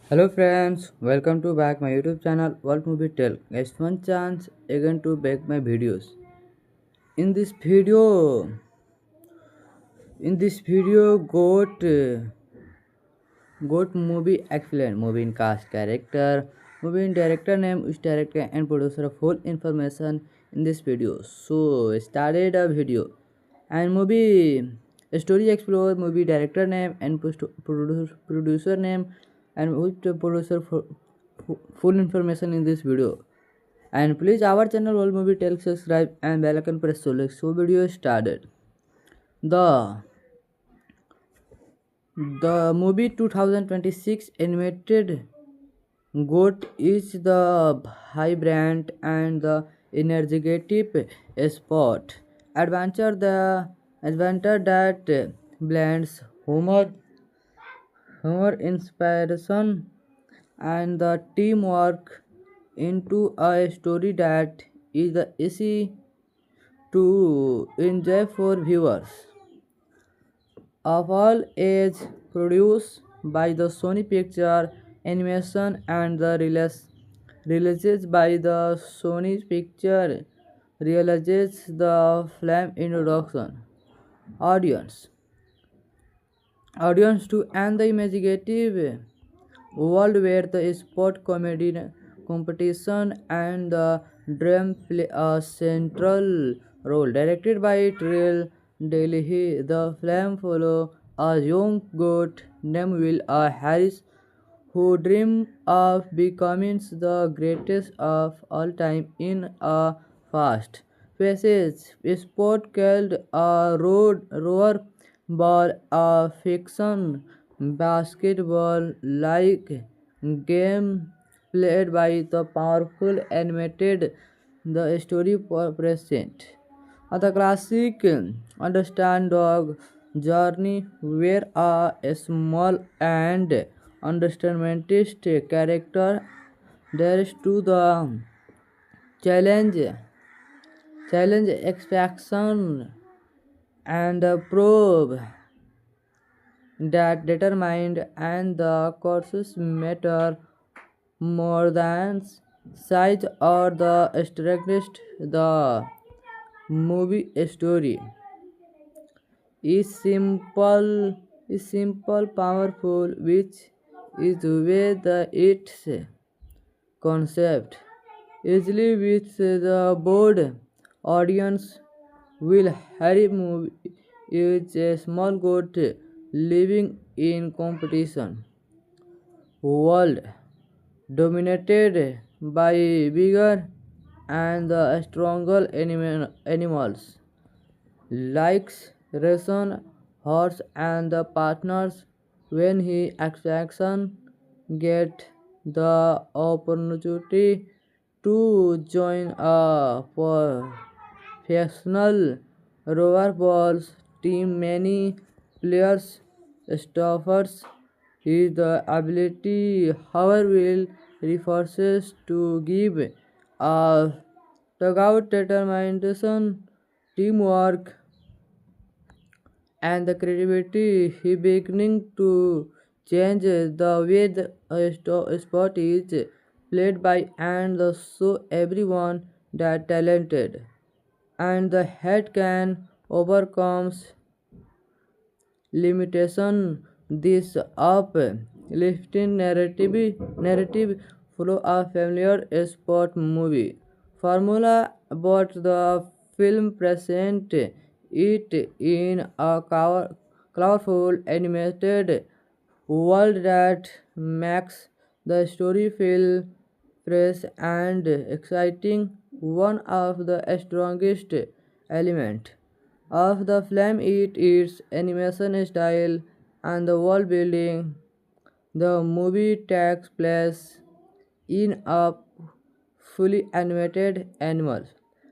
Hello friends, welcome to back my YouTube channel World Movie Tell. Guys, one chance again to back my videos. In this video, got movie excellent movie in cast character, movie in director name, which director and producer of full information in this video. So started a video and movie story explore movie director name and producer name and which producer for full information in this video. And please our channel all movie tell subscribe and bell icon press so video started. The the movie 2026 animated GOAT is the vibrant and the energetic sport adventure that blends humor, inspiration, and the teamwork into a story that is easy to enjoy for viewers of all age, produced by the Sony Picture Animation and the releases by the Sony Picture realizes the film introduction audience audience to and the imaginative world where the sport comedy competition and the drum play a central role. Directed by Trill Delhi, the film follow a young goat named Will Harris who dream of becoming the greatest of all time in a fast paced sport called a roar ball, a fiction basketball like game played by the powerful animated the story present the classic understand dog journey where a small and understandmentist character dares to the challenge expectation and probe that determined and the courses matter more than size or the strictest the movie story is simple powerful which is where the its concept easily with the board audience will Harry movie is a small goat living in competition world dominated by bigger and the stronger animals like Rason, horse and the partners when he action get the opportunity to join a professional rollerballs team. Many players stoppers his the ability, however, will refuses to give a dugout determination, teamwork, and the creativity. He beginning to change the way the sport is played by and the show everyone that talented and the head can overcomes limitation. This uplifting narrative follow a familiar sport movie formula, but the film present it in a colorful animated world that makes the story feel fresh and exciting. One of the strongest element of the film is its animation style and the world building. The movie takes place in a fully animated animal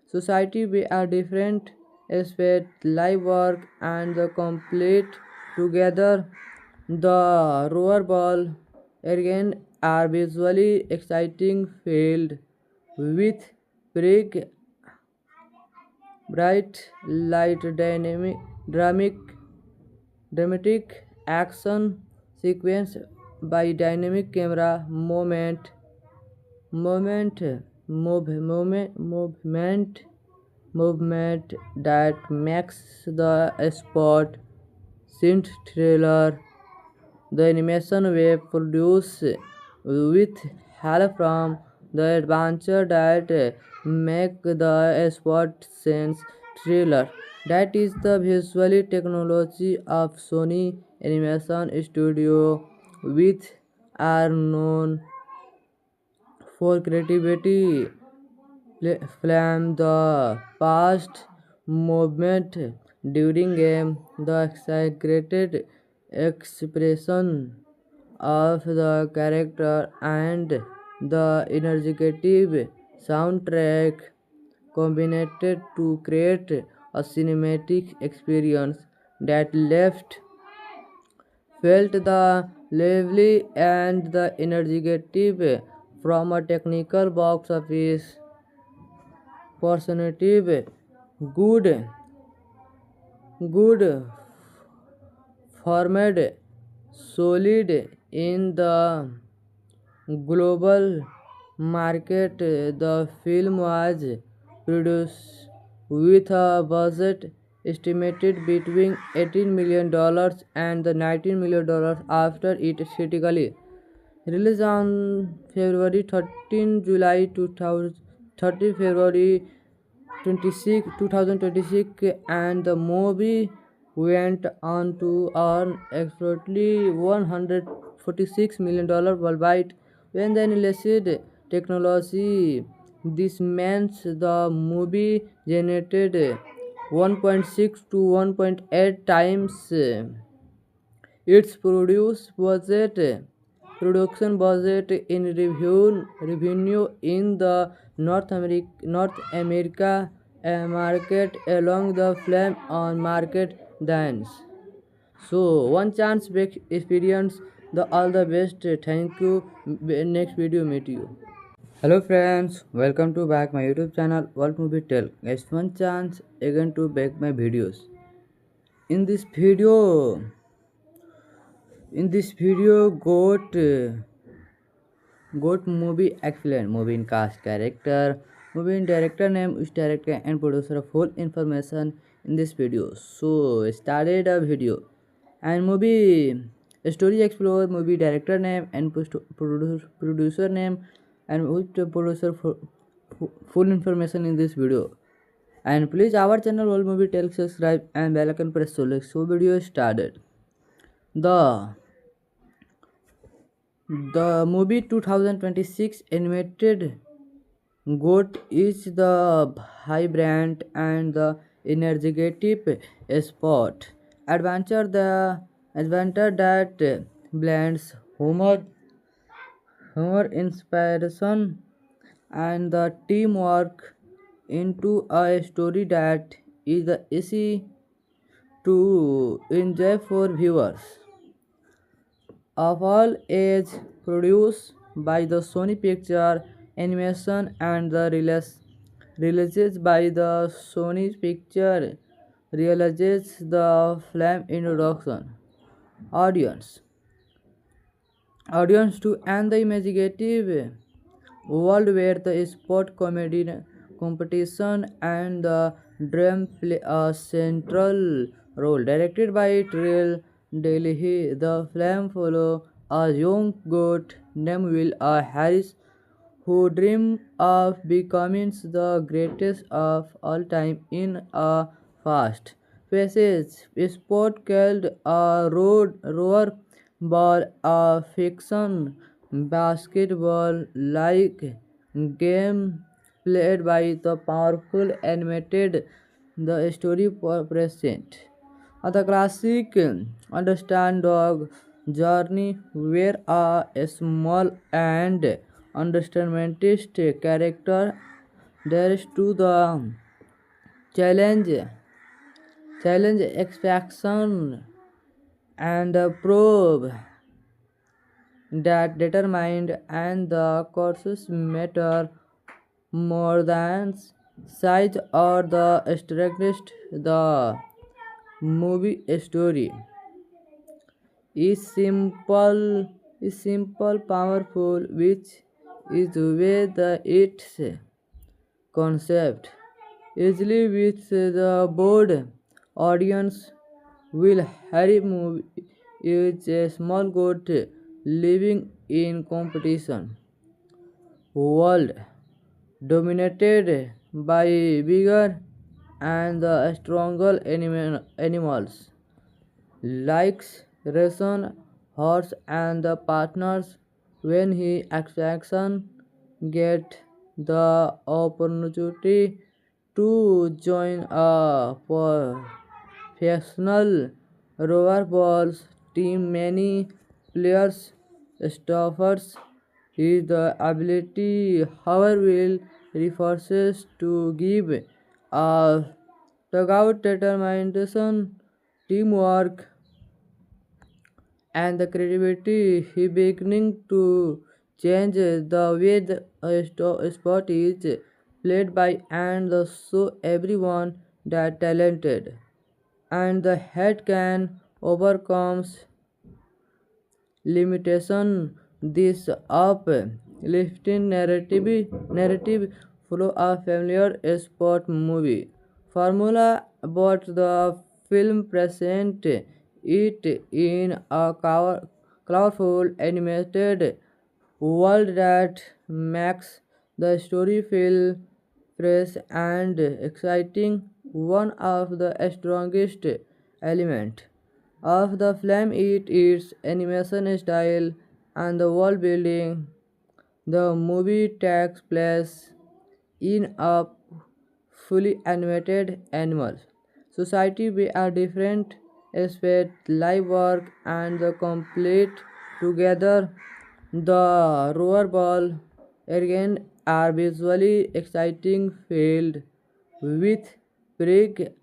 society where different aspects live work and the complete together. The rollerball again are visually exciting filled with big bright light dramatic action sequence by dynamic camera movement, movement that makes the spot seem thriller. The animation were produced with help from the adventure that make the sport sense thriller. That is the visual technology of Sony Animation Studio, which are known for creativity from the past movement during game, the exaggerated expression of the character and the energetic soundtrack combined to create a cinematic experience that left felt the lively and the energetic from a technical box office perspective. Good, good format, solid in the global market. The film was produced with a budget estimated between $18 million and the $19 million after it critically released on July 2000, 30 February 2026, and the movie went on to earn approximately $146 million worldwide. When the illicit technology, this means the movie generated 1.6 to 1.8 times its production budget in revenue in the North America market along the film on market dance. So one chance back experience the all the best. Thank you. Next video meet you. Hello friends, welcome to back my YouTube channel World Movie Tell. Guys, one chance again to back my videos. In this video, got movie excellent movie in cast character, movie in director name, which director and producer of full information in this video. So started a video and movie story explore movie director name and producer name and which producer for full information in this video. And please our channel World Movie Tell subscribe and bell icon press so video started. The movie 2026 animated GOAT is the vibrant and the energetic sport adventure that blends humor, inspiration, and the teamwork into a story that is easy to enjoy for viewers of all age, produced by the Sony Picture Animation and the releases by the Sony Picture realizes the film introduction audience to and the imaginative world where the sport comedy competition and the dream play a central role. Directed by Trill Delhi, the film follow a young goat named Will Harris who dream of becoming the greatest of all time in a fast paced sport called a roar ball, a fiction basketball like game played by the powerful animated the story present. The classic understand dog journey where a small and understandmentist character dares to the challenge expectation and probe that determined and the courses matter more than size or the strictest. The movie story is is simple, powerful, which is where the its concept easily with the board audience will Harry movie is a small goat living in competition world dominated by bigger and the stronger animals like Rason, horse and the partners when he action get the opportunity to join a professional rollerball team. Many players stoppers is the ability, however, will refuses to give a dugout determination, teamwork, and the creativity. He beginning to change the way the sport is played by and the show everyone that talented and the head can overcomes limitation. This uplifting narrative follow a familiar sport movie formula, but the film present it in a colorful animated world that makes the story feel fresh and exciting. One of the strongest element of the film is its animation style and the world building. The movie takes place in a fully animated animal society where different aspects live work and the complete together. The rollerball again are visually exciting filled with big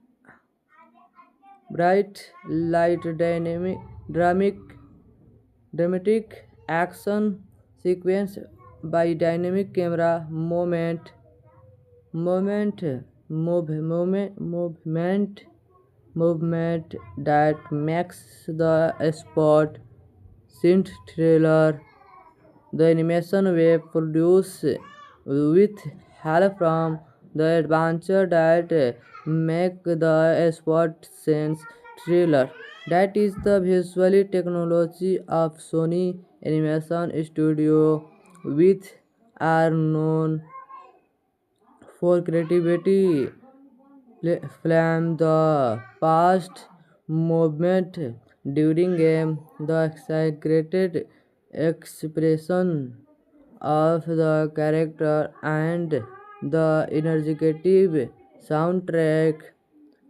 bright light dramatic action sequence by dynamic camera moment movement that makes the sport scene thriller. The animation were produced with help from the adventure that make the sport sense thriller. That is the visual technology of Sony Animation Studio, which are known for creativity. From the past movement during game, the exaggerated expression of the character and the energetic soundtrack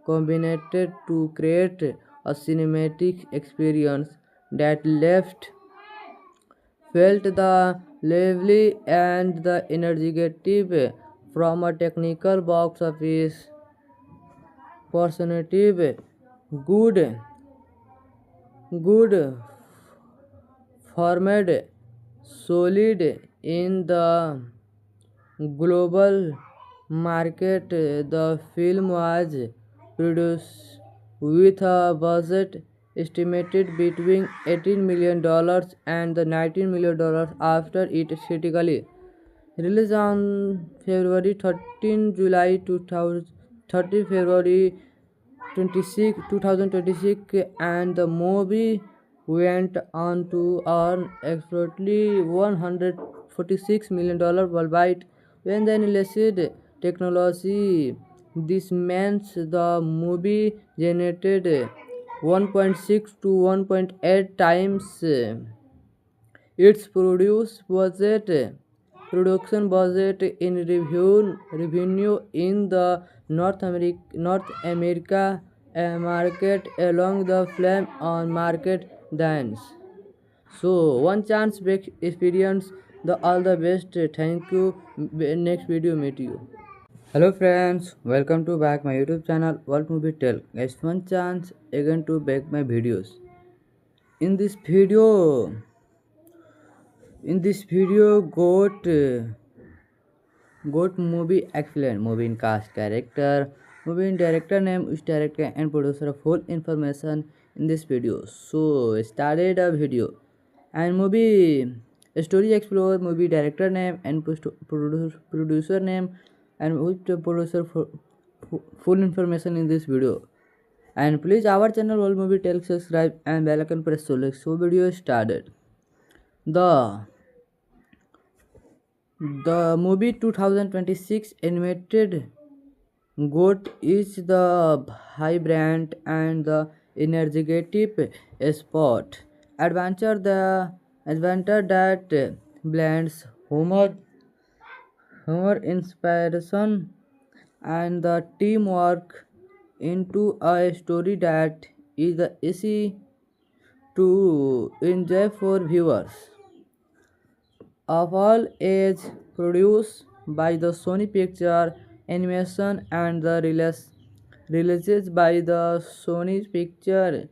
combined to create a cinematic experience that left felt the lively and the energetic from a technical box office perspective. Good formed solid in the global market. The film was produced with a budget estimated between $18 million and the $19 million after it critically released on February 13 July 2030 February 2026, and the movie went on to earn approximately $146 million worldwide. When the released technology, this means the movie generated 1.6 to 1.8 times its production budget in revenue in the North America market along the flame on market dance. So one chance break experience the all the best. Thank you. Next video meet you. Hello friends, welcome to back my YouTube channel World Movie Tell. Guys, one chance again to back my videos. In this video, got movie excellent movie in cast character, movie in director name, which director and producer of full information in this video. So started a video. And movie story explore movie director name and producer name and which producer for full information in this video. And please our channel all movie tell subscribe and bell icon press so like so video started. The the movie 2026 animated goat is the vibrant and the energetic sport adventure that blends humor, inspiration, and the teamwork into a story that is easy to enjoy for viewers of all age, produced by the Sony Picture Animation and the releases by the Sony Picture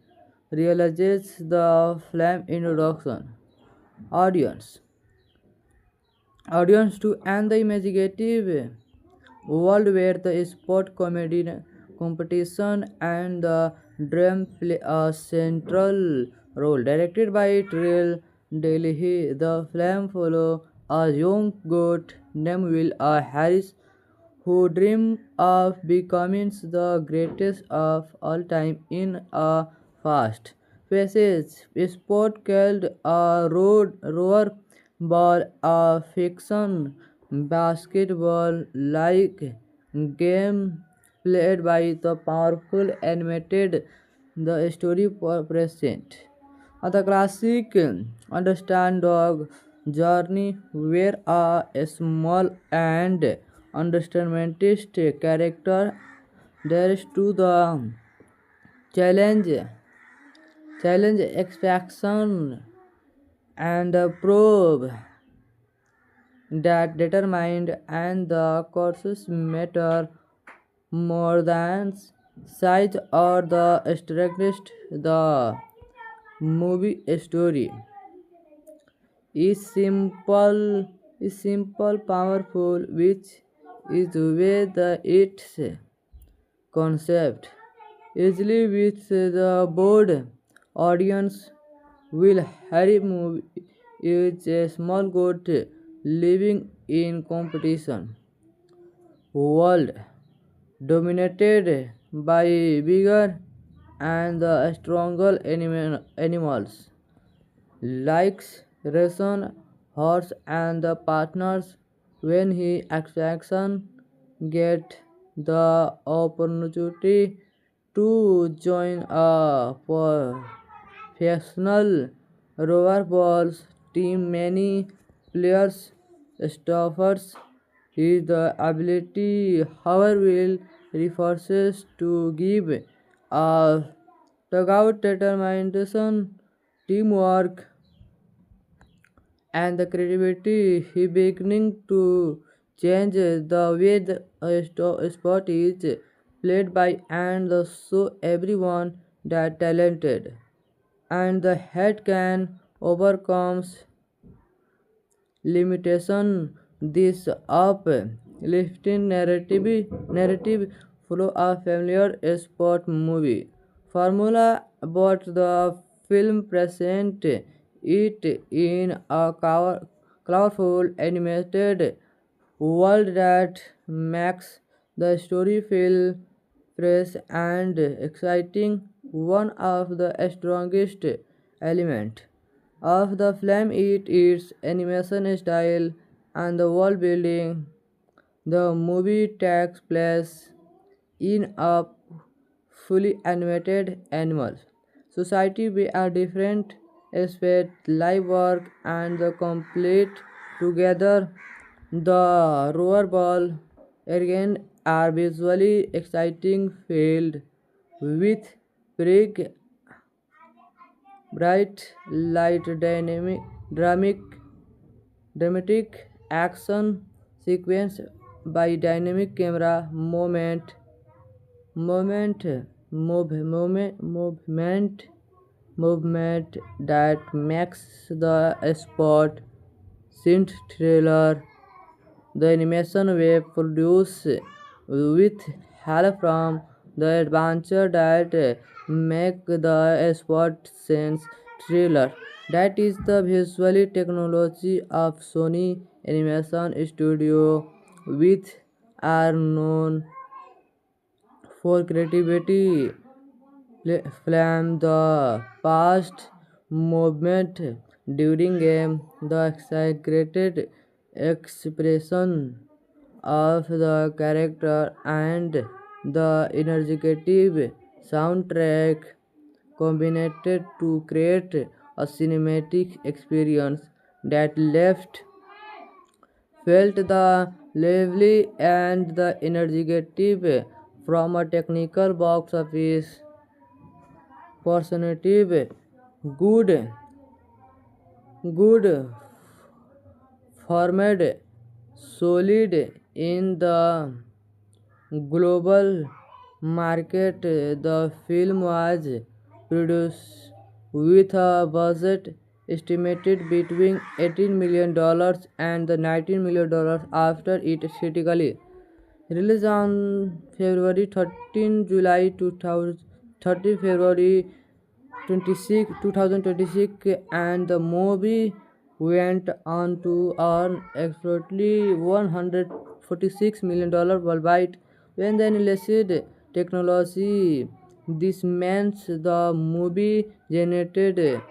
realizes the film introduction audience audience to and the imaginative world where the sport comedy competition and the dream play a central role. Directed by Trill Delhi, the film follow a young goat named Will Harris who dream of becoming the greatest of all time in a fast paced sport called a roar ball, a fiction basketball like game played by the powerful animated the story present the classic understand dog journey where a small and understandmentist character dares to the challenge extraction and probe that determined and the courses matter more than size or the strictest the movie story is simple powerful which is the way the its concept easily with the board audience will Harry movie is a small goat living in competition world dominated by bigger and the stronger animals like Rason, horse and the partners when he action get the opportunity to join a professional rollerballs team. Many players stoppers his the ability, however, will refuses to give a dugout determination, teamwork, and the creativity. He beginning to change the way the sport is played by and the show everyone that talented and the head can overcomes limitation. This uplifting narrative follow a familiar sport movie formula, but the film present it in a colorful animated world that makes the story feel fresh and exciting. One of the strongest element of the film is its animation style and the world building. The movie takes place in a fully animated animal society where a different aspect live work and the complete together. The rollerball again are visually exciting filled with big bright light dramatic action sequence by dynamic camera moment movement that makes the sport synth thriller. The animation were produced with help from the adventure that make the sport sense trailer. That is the visual technology of Sony Animation Studio, which are known for creativity. From the past movement during game, the exaggerated expression of the character and the energetic soundtrack combined to create a cinematic experience that left felt the lively and the energetic from a technical box office perspective. Good, good format, solid in the global market. The film was produced with a budget estimated between $18 million and the $19 million after it critically released on February 13 July 2000, 30 February 2026, and the movie went on to earn approximately $146 million worldwide. When the illicit technology, this means the movie generated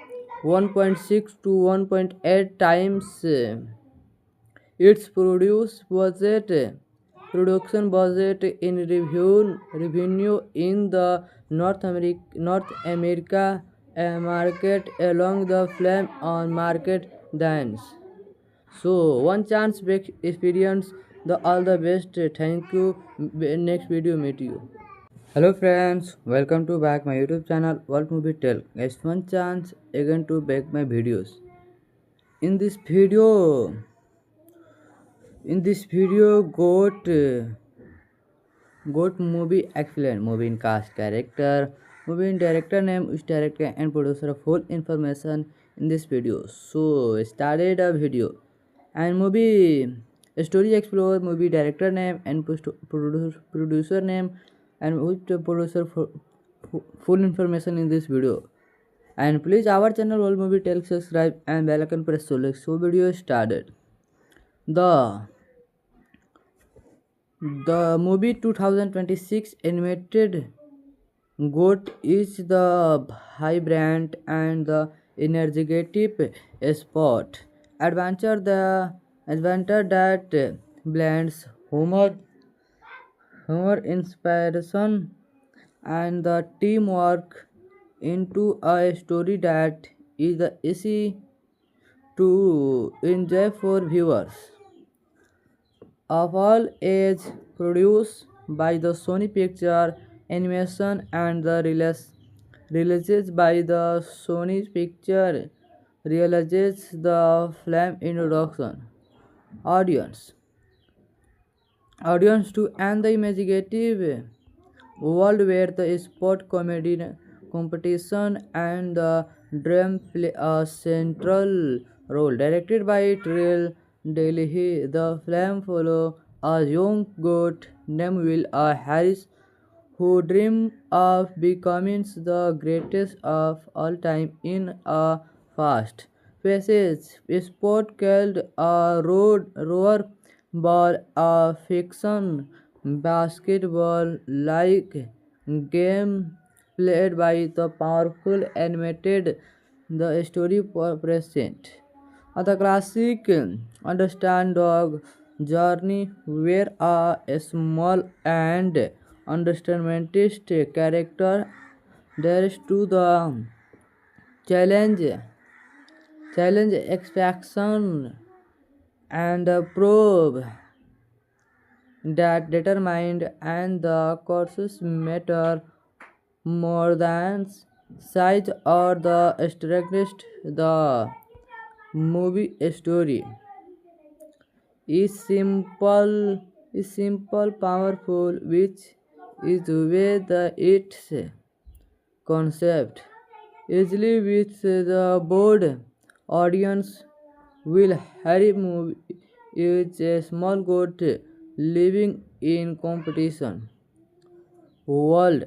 1.6 to 1.8 times its production budget in revenue in the North America market along the flame on market dance. So one chance back experience the all the best. Thank you. Next video meet you. Hello friends, welcome to back my YouTube channel World Movie Tell. Guys, one chance again to back my videos. In this video, got movie excellent movie in cast character, movie in director name, which director and producer of full information in this video. So started a video and movie story explore movie director name and producer name and which producer for full information in this video. And please our channel World Movie Tell subscribe and bell icon press so video started. The movie 2026 animated GOAT is the vibrant and the energetic sport adventure that blends humor, inspiration, and the teamwork into a story that is easy to enjoy for viewers of all age, produced by the Sony Picture Animation and the releases by the Sony Picture realizes the film introduction audience to and the imaginative world where the sport comedy competition and the dream play a central role. Directed by Trill Delhi, the film follow a young goat named Will Harris who dream of becoming the greatest of all time in a fast paced sport called a roar ball, a fiction basketball like game played by the powerful animated the story present. The classic understand dog journey where a small and understandmentist character dares to the challenge expectation and probe that determined and the courses matter more than size or the strictest. The movie story is simple powerful, which is where the its concept easily with the board audience. Will Harry movie is a small goat living in competition world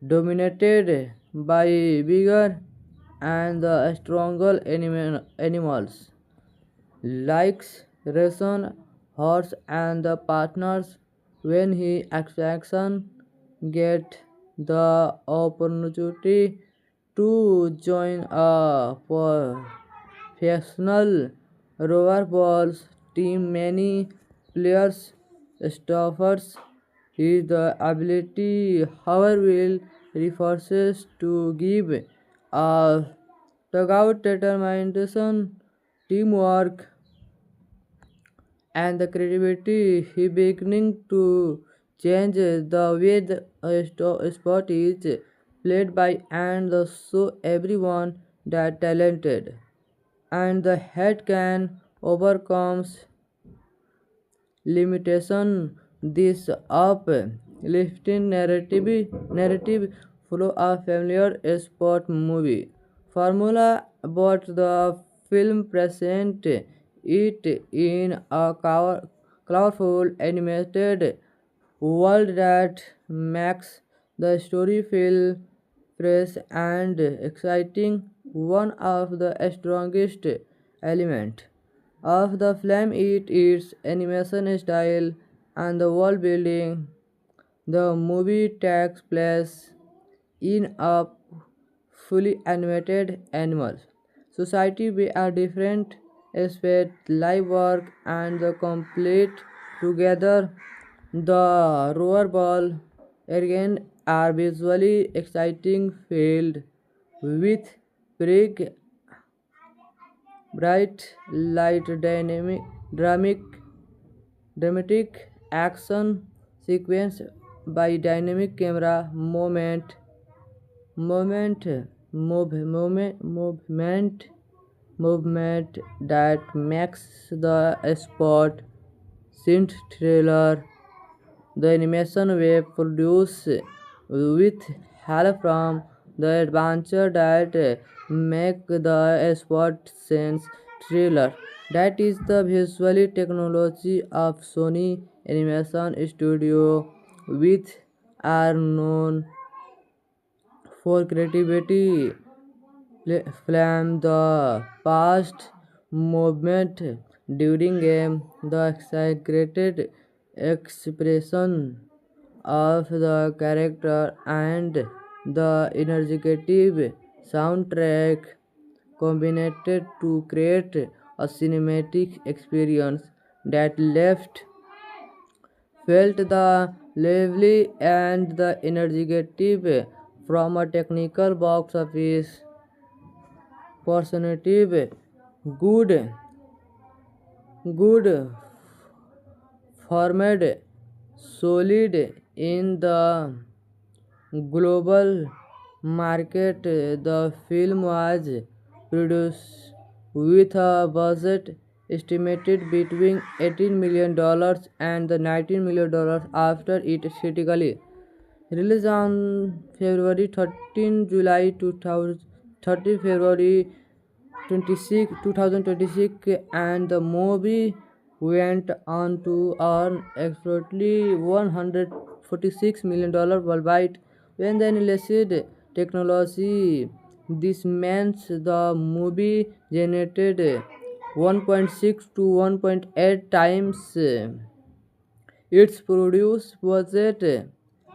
dominated by bigger and the stronger animals like racing horse and the partners when he action get the opportunity to join a professional rollerball team. Many players stoppers his the ability, however, will refuses to give a dugout determination, teamwork, and the creativity. He beginning to change the way the sport is played by and the show everyone that talented and the head can overcome limitation. This uplifting narrative follow a familiar sport movie formula, but the film present it in a colorful animated world that makes the story feel fresh and exciting. One of the strongest element of the film is its animation style and the world building. The movie takes place in a fully animated animal society where a different aspect live work and the complete together. The rollerball again are visually exciting filled with big bright light dramatic action sequence by dynamic camera moment movement that makes the sport scene thriller. The animation were produced with help from the adventure that make the sport sense thriller. That is the visual technology of Sony Animation Studio, which are known for creativity. From the past movement during game, the exaggerated expression of the character and the energetic soundtrack combined to create a cinematic experience that left felt the lively and the energetic from a technical box office perspective. Good, good formed solid in the global market. The film was produced with a budget estimated between $18 million and the $19 million after it critically released on February 13 July 2000, 30 February 2026, and the movie went on to earn approximately $146 million worldwide. When the enlisted technology, this means the movie generated 1.6 to 1.8 times its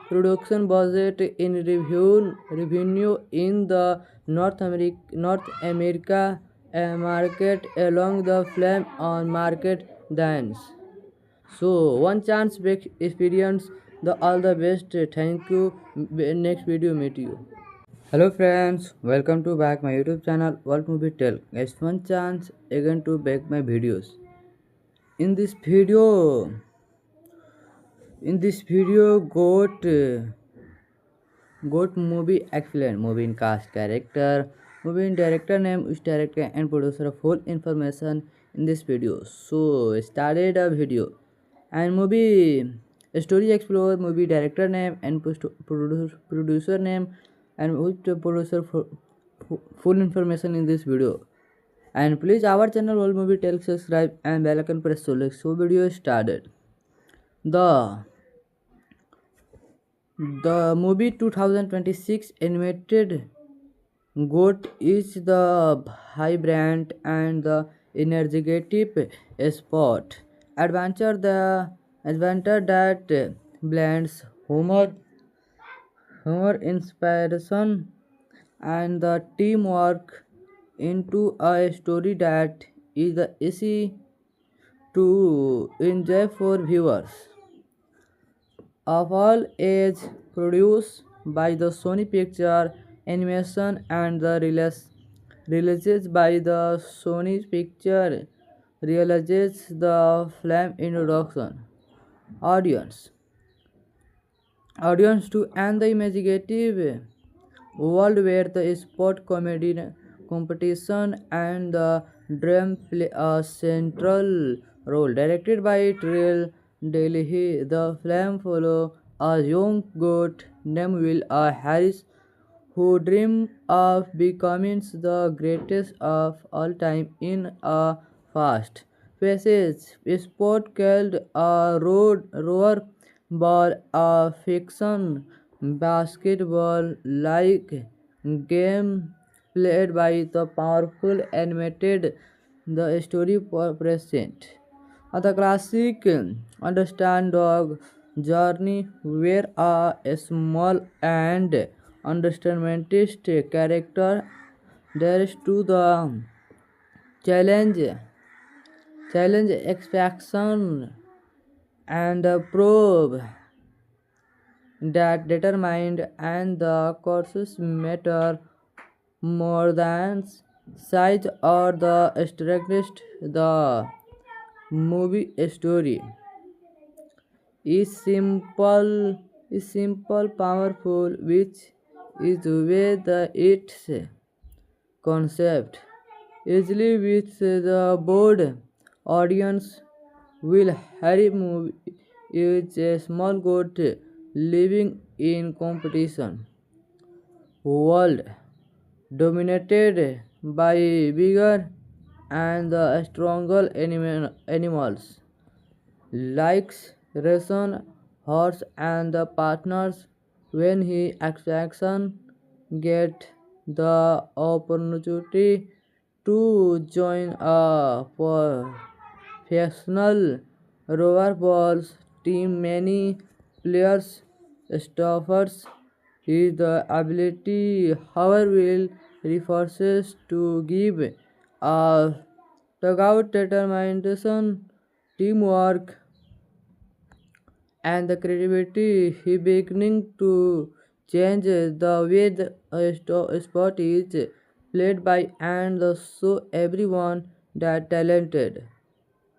production budget in revenue in the North America market along the film on market dance. So one chance break experience the all the best. Thank you. Next video meet you. Hello friends, welcome to back my YouTube channel World Movie Tell. It's one chance again to back my videos. In this video, got movie excellent movie in cast character, movie in director name, which director and producer of whole information in this video. So started a video and movie story explore movie director name and producer name and which producer for full information in this video. And please our channel World Movie Tell subscribe and bell icon press so like so video started. The The movie 2026 animated GOAT is the vibrant and the energetic sport adventure that blends humor, inspiration, and the teamwork into a story that is easy to enjoy for viewers of all ages, produced by the Sony Picture Animation and the releases by the Sony Picture realizes the film introduction audience audience to and the imaginative world where the sport comedy competition and the dream play a central role. Directed by Trill Delhi, the film follow a young goat named Will Harris who dream of becoming the greatest of all time in a fast passage sport called a roar ball, a fiction basketball like game played by the powerful animated the story present the classic understand dog journey where a small and understandmentist character dares to the challenge extraction and probe that determined and the courses matter more than size or the strictest the movie story is simple powerful which is the way the its concept easily with the board audience will Harry movie is a small goat living in competition world dominated by bigger and the stronger animals likes Rason horse and the partners when he attraction get the opportunity to join a professional rollerballs team many players stoppers is the ability however will refuses to give a dugout determination teamwork and the creativity he beginning to change the way the sport is played by and the so everyone that talented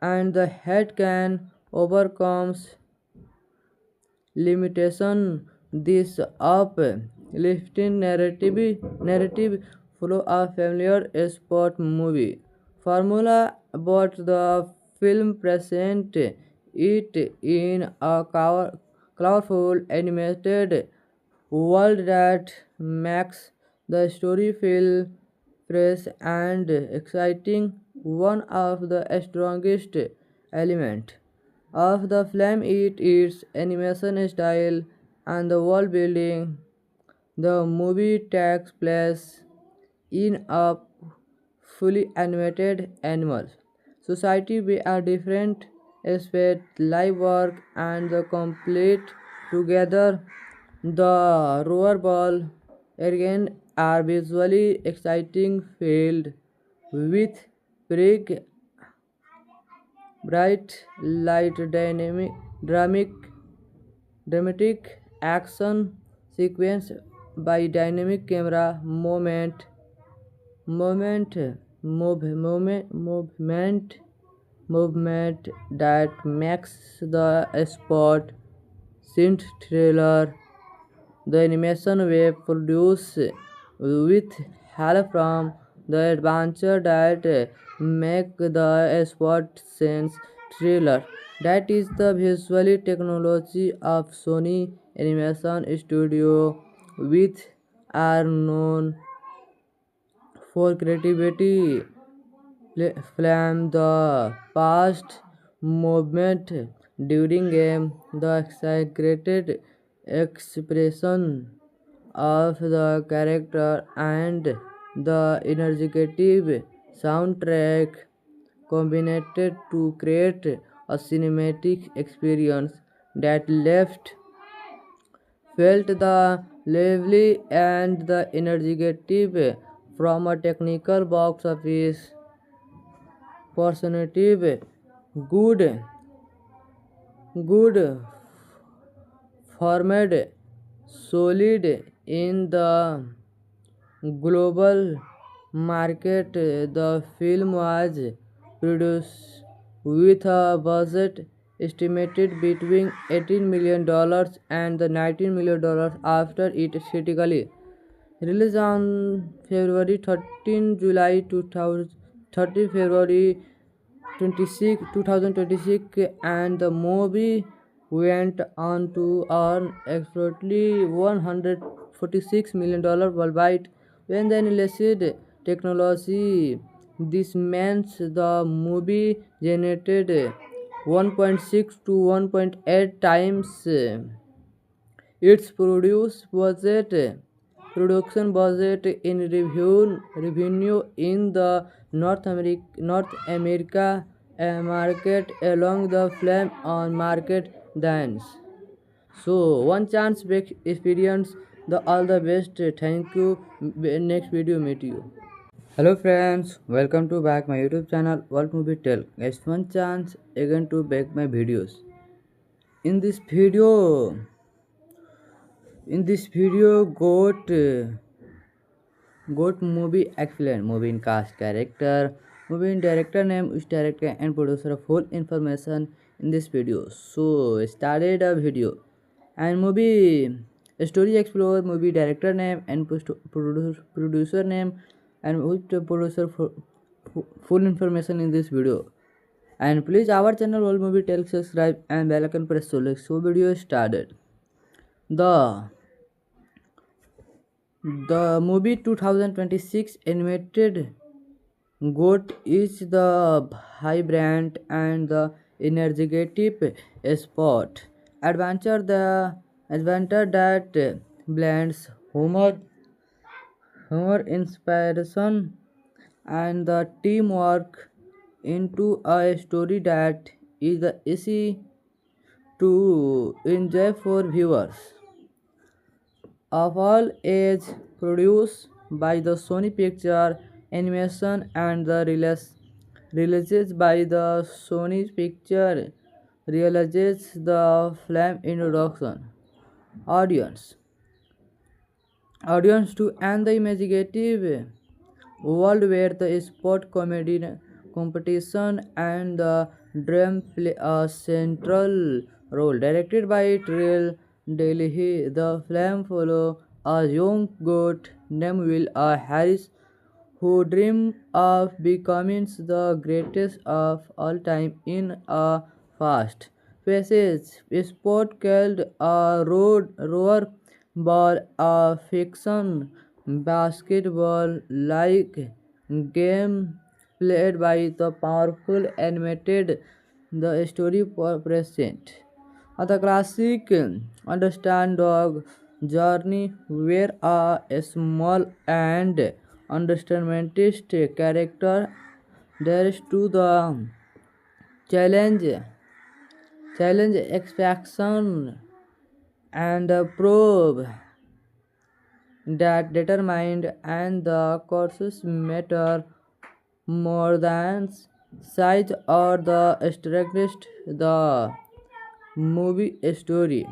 and the head can overcomes limitation this uplifting narrative follow a familiar sport movie formula but the film present it in a colorful animated world that makes the story feel fresh and exciting one of the strongest element of the film is its animation style and the world building. The movie takes place in a fully animated animal society where different aspects live work and the complete together. The rollerball again are visually exciting filled with bright bright light dramatic action sequence by dynamic camera moment movement that makes the sport scene thriller. The animation were produced with help from the adventure that make the sport sense thriller. That is the visual technology of Sony Animation Studio, which are known for creativity from the past movement during game, the exaggerated expression of the character and the energetic soundtrack combined to create a cinematic experience that left felt the lively and the energetic from a technical box office perspective. Good format solid in the global market. The film was produced with a budget estimated between $18 million and the $19 million after it critically released on February 13 July 2000, 30 February 2026, and the movie went on to earn approximately $146 million worldwide. When the enlisted technology, this means the movie generated 1.6 to 1.8 times its production budget in revenue in the North America market along the film on market dance. So one chance big experience. The all the best. Thank you. Next video meet you. Hello friends, welcome to back my YouTube channel World Movie Tell. Guys, one chance again to back my videos. In this video, got movie excellent movie in cast character, movie in director name, which director and producer full information in this video. So started a video and movie story explore movie director name and producer name and which producer full information in this video. And please our channel World Movie Tell subscribe and bell icon press so video started. The The movie 2026 animated GOAT is the vibrant and the energetic sport adventure that blends humor, inspiration, and the teamwork into a story that is easy to enjoy for viewers of all age, produced by the Sony Picture Animation and the releases by the Sony Picture realizes the film introduction audience to and the imaginative world where the sport comedy competition and the dream play a central role. Directed by Trill Delhi, the film follow a young goat named Will Harris who dream of becoming the greatest of all time in a fast paced sport called a roar ball, a fiction basketball like game played by the powerful animated the story present. The classic understand dog journey where a small and understandmentist character dares to the challenge expectation and probe that determined and the courses matter more than size or the strictest. The movie story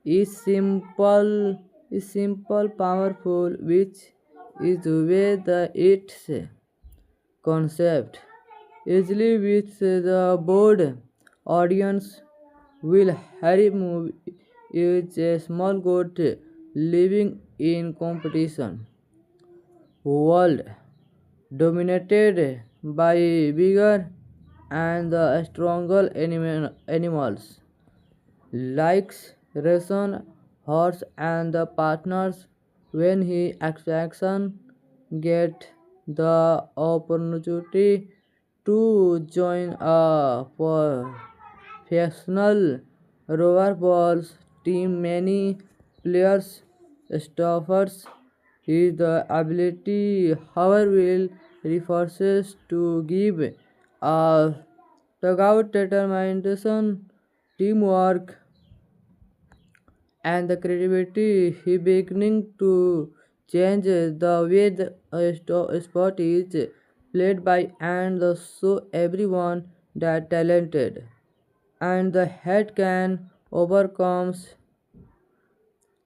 is simple powerful, which is the way the its concept easily with the board audience. Will Harry movie is a small goat living in competition world dominated by bigger and the stronger animals likes ration horse and the partners when he action get the opportunity to join a professional rollerballs team. Many players Stoffers is the ability, however, will resources to give a dugout determination, teamwork, and the creativity. He beginning to change the way the sport is played by and the so everyone that talented and the head can overcome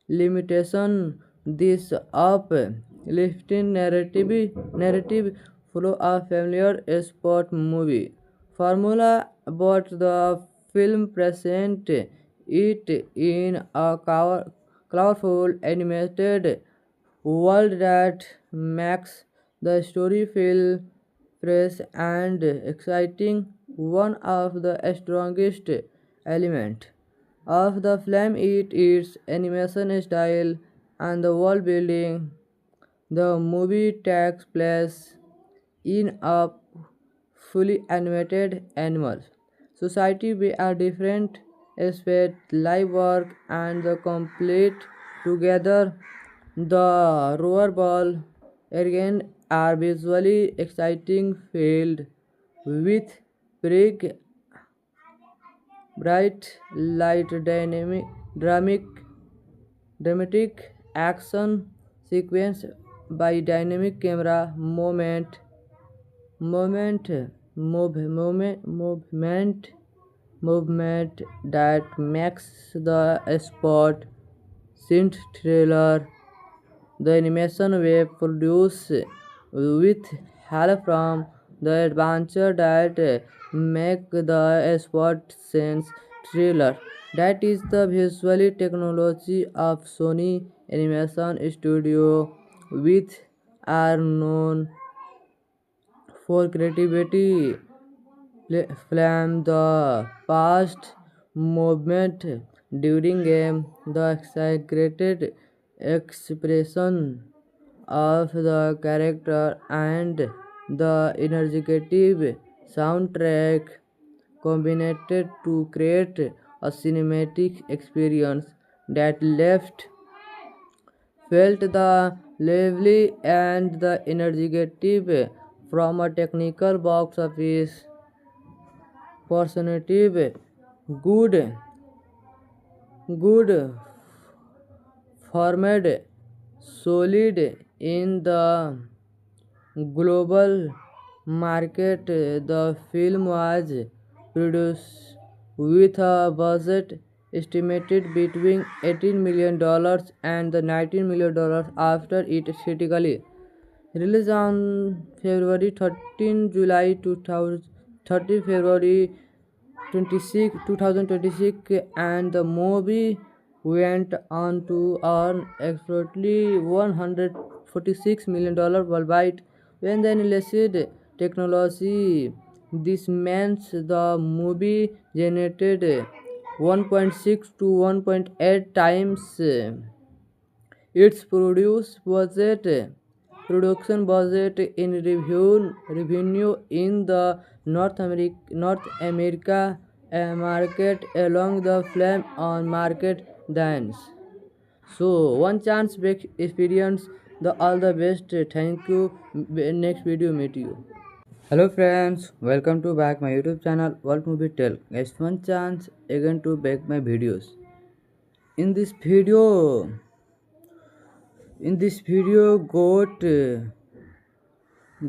limitation. This uplifting narrative follow a familiar sport movie formula, but the film present it in a colorful animated world that makes the story feel fresh and exciting. One of the strongest elements of the film is its animation style and the world building. The movie takes place in a fully animated animal society where a different aspect live work and the complete together. The rollerball again are visually exciting filled with big bright light dramatic action sequence by dynamic camera moment movement that makes the sport scene thriller. The animation were produced with help from the adventure that make the sport sense thriller. That is the visual technology of Sony Animation Studio, which are known for creativity from the past movement during game, the exaggerated expression of the character and the energetic soundtrack combined to create a cinematic experience that left felt the lively and the energetic from a technical box office perspective. Good, good formed solid in the global market. The film was produced with a budget estimated between $18 million and the $19 million after it critically released on February 13 July 2000, 30 February 2026, and the movie went on to earn approximately $146 million worldwide. When the enlisted technology, this means the movie generated 1.6 to 1.8 times its production budget in revenue in the North America market along the film on market dance. So one chance break experience the all the best. Thank you. Next video meet you. Hello friends, welcome to back my YouTube channel World Movie Tell. Guys, one chance again to back my videos. In this video,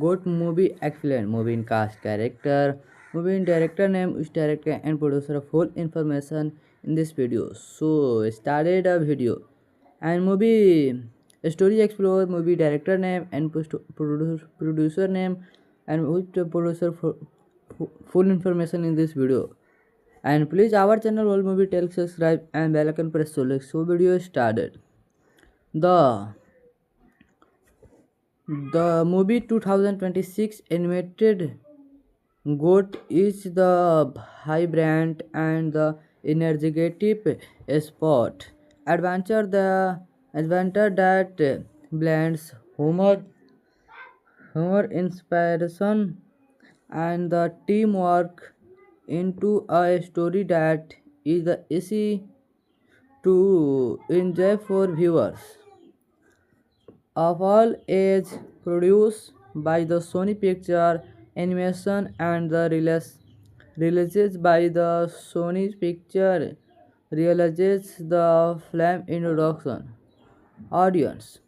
got movie excellent movie in cast character, movie in director name, which director and producer of full information in this video. So started a video and movie story explore movie director name and producer name and which producer for full information in this video. And please our channel World Movie Tell subscribe and bell icon press so video started. The The movie 2026 animated GOAT is the vibrant and the energetic sport adventure that blends humor, inspiration, and the teamwork into a story that is easy to enjoy for viewers. of all age, produced by the Sony Picture Animation and the releases by the Sony Picture realizes the film introduction audience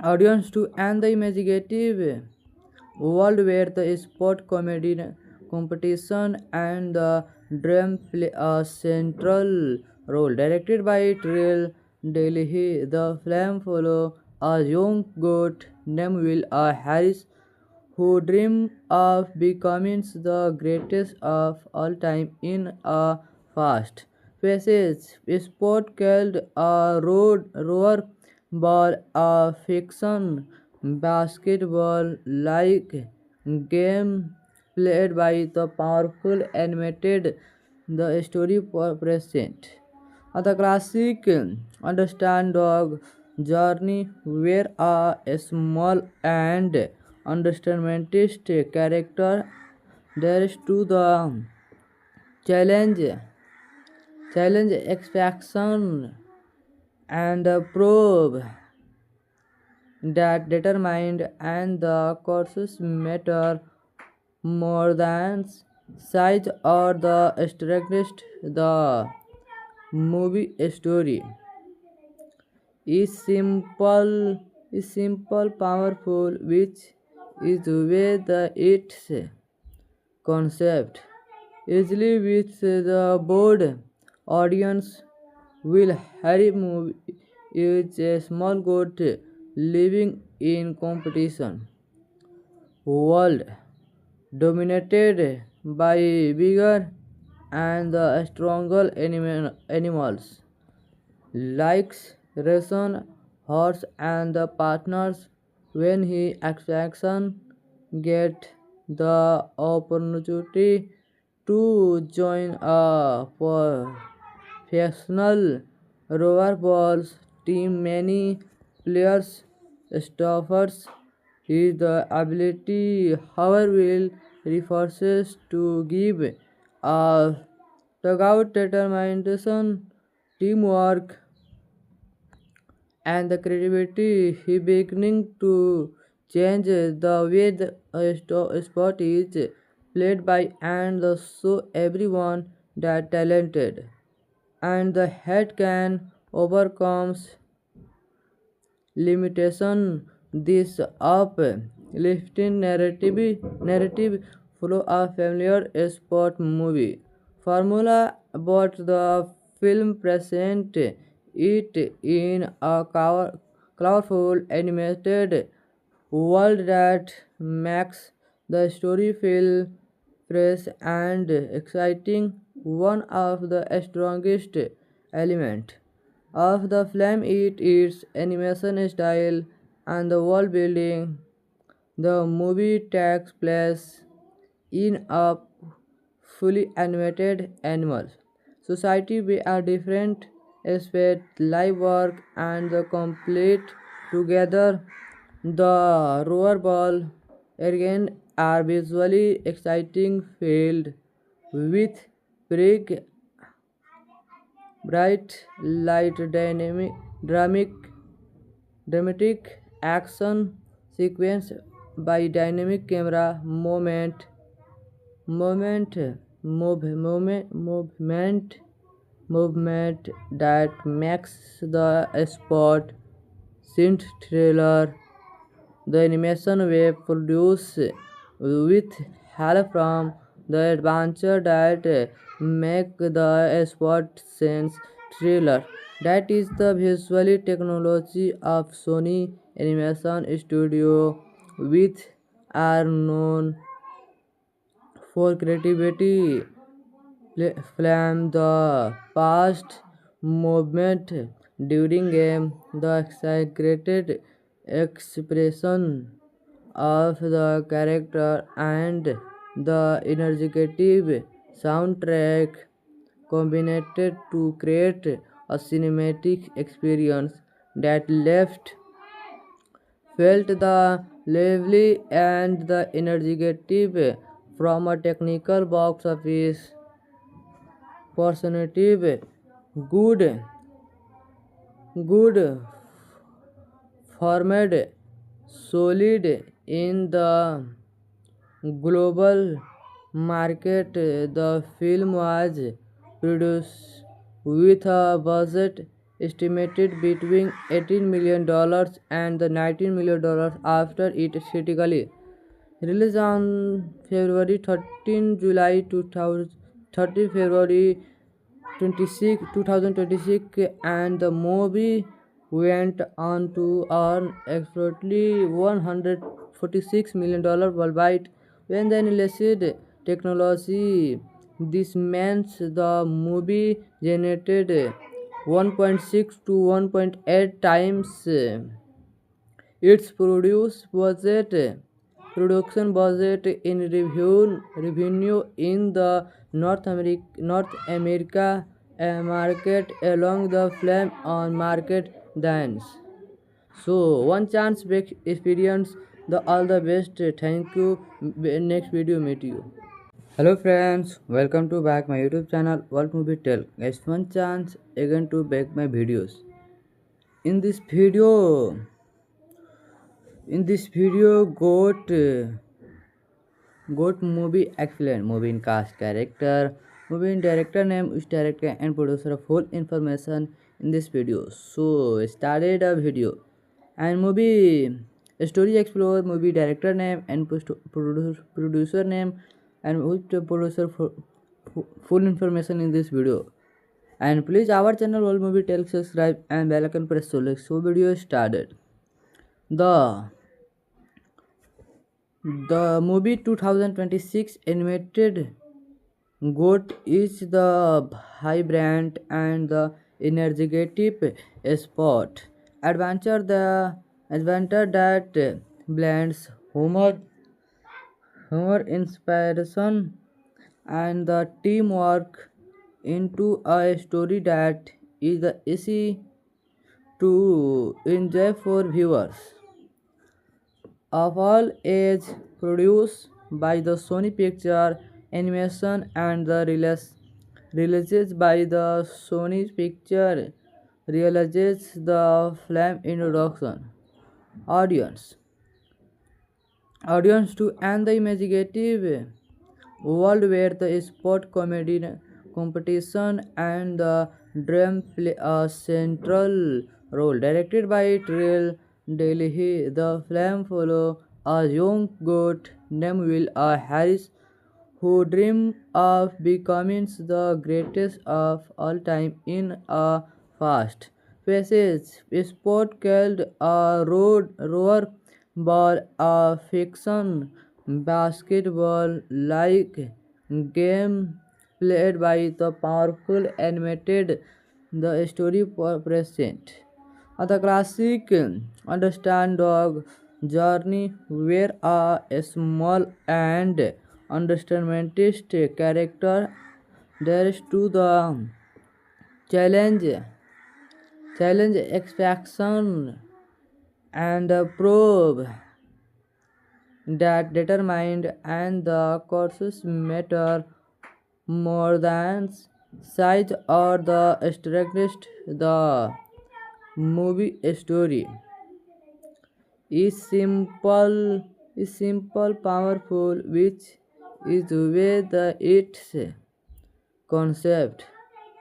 audience to and the imaginative world where the sport comedy competition and the dream play a central role. Directed by Trill Delhi, the film follow a young goat named Will Harris who dream of becoming the greatest of all time in a fast paced sport called a roar ball, a fiction basketball like game played by the powerful animated the story present. The classic understand dog journey where a small and understandmentist character dares to the challenge extraction and probe that determined and the courses matter more than size or the strictest. The movie story is simple powerful, which is the way the its concept easily with the board audience. Will Harry movie is a small goat living in competition world dominated by bigger and the stronger animals likes Rason horse and the partners when he action get the opportunity to join a professional rollerball team. Many players stoppers is the ability, however, will refuses to give a dugout determination, teamwork, and the creativity. He beginning to change the way the sport is played by and the show everyone that talented and the head can overcomes limitation. This uplifting narrative follow a familiar sport movie formula, but the film present it in a colorful animated world that makes the story feel fresh and exciting. One of the strongest element of the film is its animation style and the world building. The movie takes place in a fully animated animal society where different aspects live work and the complete together. The rollerball again are visually exciting, filled with bright light, dramatic action sequence by dynamic camera moment, movement that makes the sport scene thriller. The animation were produced with help from the adventure that make the sport sense thriller. That is the visual technology of Sony Animation Studio, which are known for creativity. From the past movement during game, the exaggerated expression of the character and the energetic soundtrack combined to create a cinematic experience that left felt the lively and the energetic. From a technical box office perspective, good good formed solid in the global market. The film was produced with a budget estimated between $18 million and the $19 million after it critically released on February 13 July 2000, 30 February 2026, and the movie went on to earn approximately $146 million worldwide. When the illicit technology, this means the movie generated 1.6 to 1.8 times its production budget in revenue in the North America market along the film on market dance. So one chance break experience the all the best. Thank you. Next video meet you. Hello friends, welcome to back my YouTube channel World Movie Tell. Guys, one chance again to back my videos. In this video, got movie excellent movie in cast character, movie in director name, which director and producer of full information in this video. So started a video and movie story explore movie director name and producer name and which producer for full information in this video. And please our channel all movie tell subscribe and bell icon press so video started. The The movie 2026 animated GOAT is the vibrant and the energetic sport adventure that blends humor, inspiration, and the teamwork into a story that is easy to enjoy for viewers of all age, produced by the Sony Picture Animation and the releases by the Sony Picture realizes the film introduction audience to and the imaginative world where the sport comedy competition and the dream play a central role. Directed by Trill Delhi, the film follow a young goat named Will Harris who dream of becoming the greatest of all time in a fast paced sport called a rower ball, a fiction basketball like game played by the powerful animated the story present. The classic understand dog journey where a small and understandmentist character dares to the challenge expectation and probe that determined and the courses matter more than size or the strictest. The movie story is simple powerful, which is where the its concept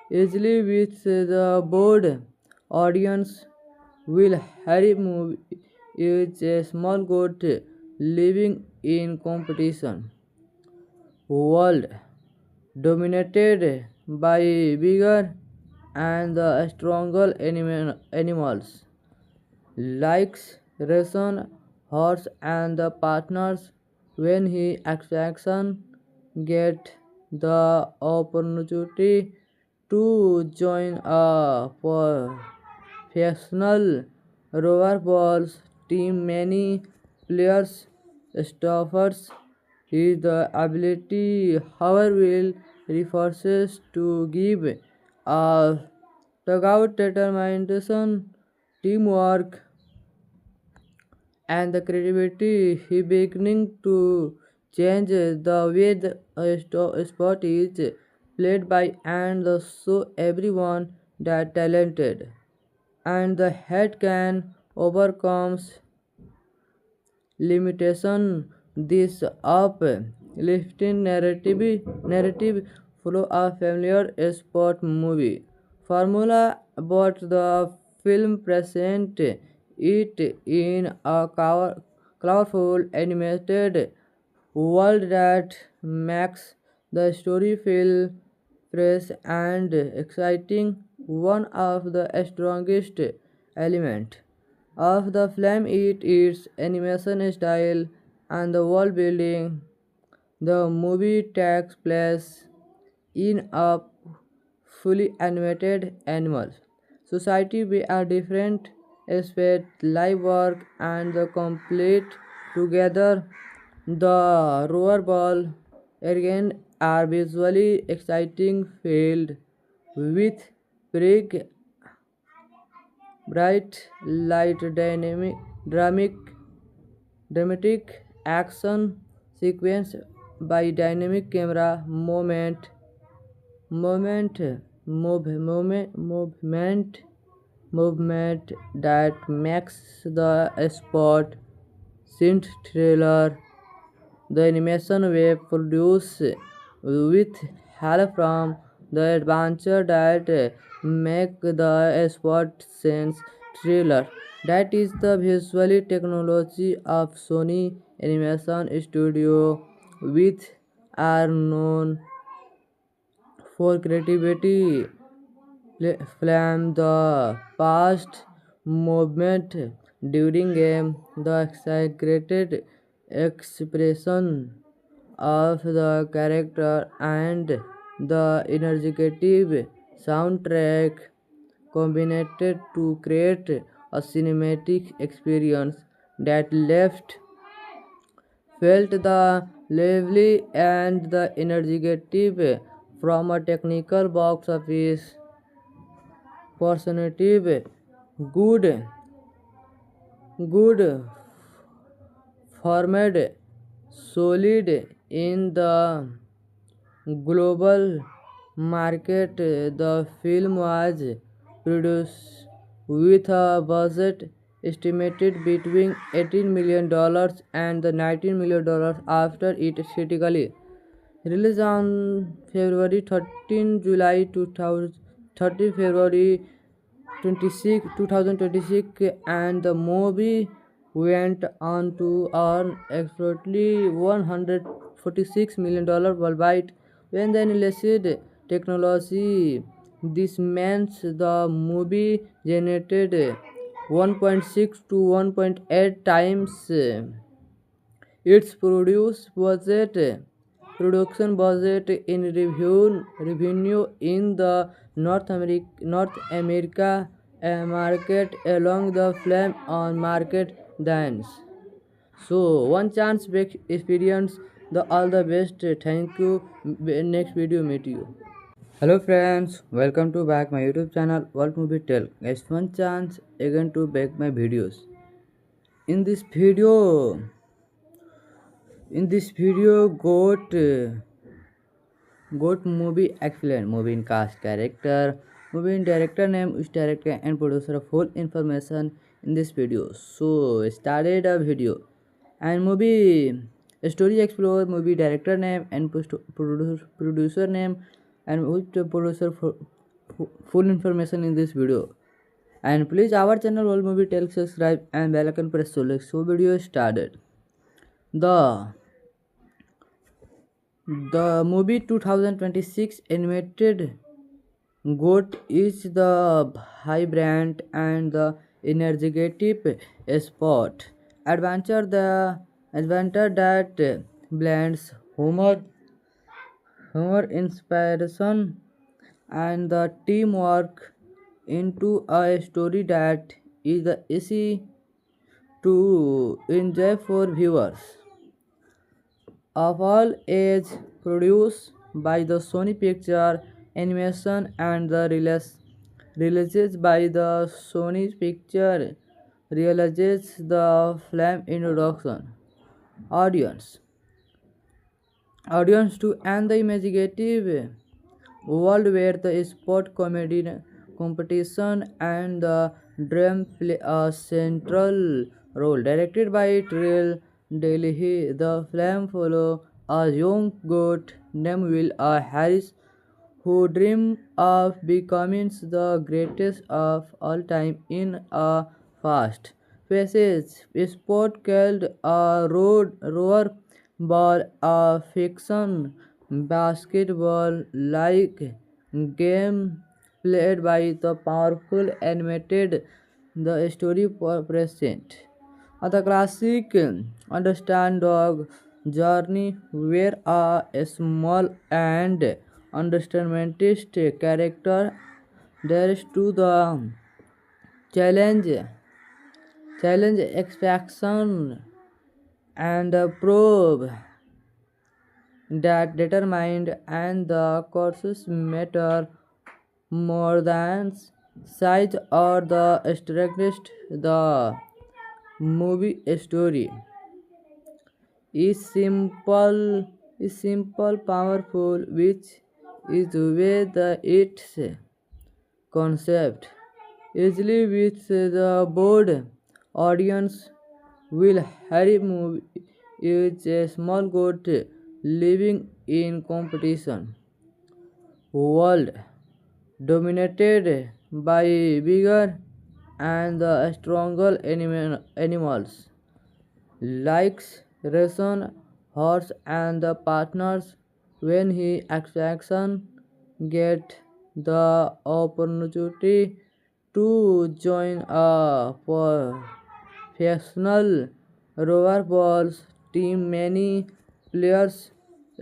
easily with the board audience. Will Harry movie is a small goat living in competition world dominated by bigger and the stronger animals likes ration horse and the partners when he expectation get the opportunity to join a professional rollerballs team. Many players stoppers his the ability, however, will refuses to give a dugout determination, teamwork, and the creativity. He beginning to change the way the sport is played by and the show everyone that talented and the head can overcomes limitation. This uplifting narrative follow a familiar sport movie formula, but the film present it in a colorful animated world that makes the story feel fresh and exciting. One of the strongest elements of the film is its animation style and the world building. The movie takes place in a fully animated animal society where different aspects live work and the complete together. The rollerball again are visually exciting, filled with big, bright light, dramatic action sequence by dynamic camera moment, movement that makes the sport synth thriller. The animation were produced with help from the adventure that make the sport sense thriller. That is the visual technology of Sony Animation Studio, which are known for creativity. From the past movement during game, the exaggerated expression of the character and the energetic soundtrack combined to create a cinematic experience that left felt the lively and the energetic from a technical box office perspective. Good, good formed solid in the global market. The film was produced with a budget estimated between $18 million and the $19 million after it critically released on February 13 July 2000, 30 February 2026, and the movie went on to earn approximately $146 million worldwide. When the enlisted technology, this means the movie generated 1.6 to 1.8 times its production budget in revenue in the North America market along the film on market dance. So one chance back experience the all the best. Thank you. Next video meet you. Hello friends, welcome to back my YouTube channel World Movie Tell. Guys, one chance again to back my videos. In this video, got movie excellent movie in cast character, movie in director name, which director and producer of full information in this video. So started a video and movie story explore movie director name and producer name and which producer for full information in this video. And please our channel World Movie Tell subscribe and bell icon press so video started. The movie 2026 animated GOAT is the vibrant and the energetic sport adventure that blends humor, inspiration, and the teamwork into a story that is easy to enjoy for viewers of all age, produced by the Sony Picture Animation and the releases by the Sony Picture realizes the film introduction audience to and the imaginative world where the sport comedy competition and the dream play a central role. Directed by Trill Delhi, the film follows a young goat named Will Harris who dream of becoming the greatest of all time in a fast paced sport called a road rower ball, a fiction basketball like game played by the powerful animated the story present. The classic understand dog journey where a small and understandmentist character dares to the challenge expectation and probe that determined and the courses matter more than size or the strictest the movie story is simple powerful which is where the its concept easily with the board audience will Harry movie is a small goat living in competition world dominated by bigger and the stronger animals like Rason, horse and the partners when he action get the opportunity to join a professional rollerball team. Many players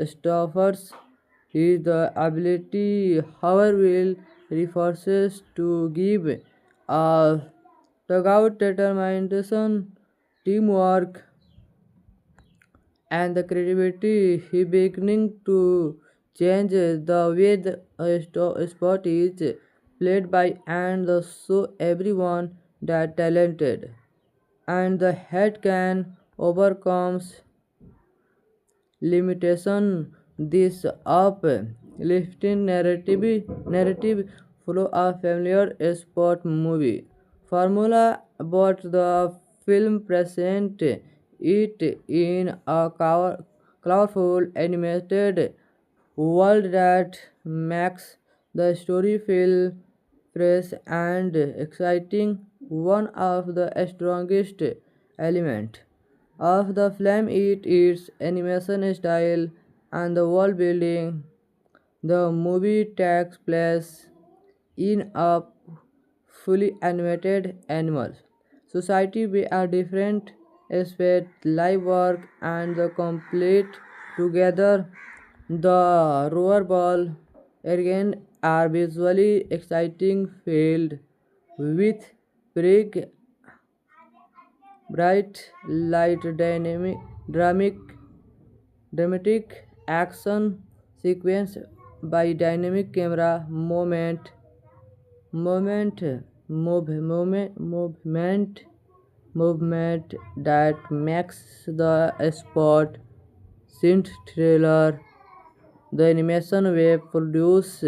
stoppers his the ability, however, will refuses to give a dugout determination, teamwork, and the creativity. He beginning to change the way the sport is played by and so everyone that talented and the head can overcomes limitation. This uplifting narrative follow a familiar sport movie formula, but the film present it in a colorful animated world that makes the story feel fresh and exciting. One of the strongest element of the film is its animation style and the world building. The movie takes place in a fully animated animal society where different aspects live work and the complete together. The rollerball again are visually exciting filled with big bright light dramatic action sequence by dynamic camera moment movement that makes the sport scene thriller. The animation were produced